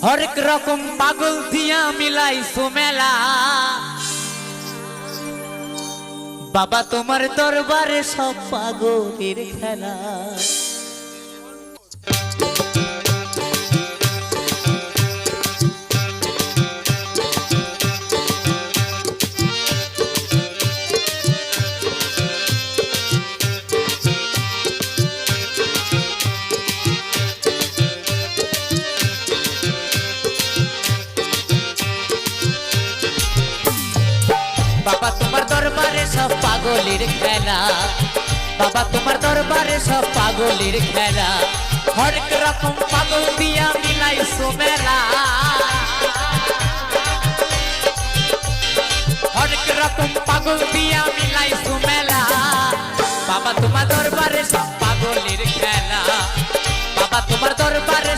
হরেক রকম পাগল দিয়া মিলাইছো মেলা। বাবা তোমার দরবারে সব পাগলের খেলা। বাবা তোমার দরবারে সব পাগলের খেলা। বাবা তোমার দরবারে সব পাগলের খেলা। হরেক রকম পাগল দিয়া মিলাইছো মেলা। হরেক রকম পাগল দিয়া মিলাইছো মেলা। বাবা তোমার দরবারে সব পাগলের খেলা।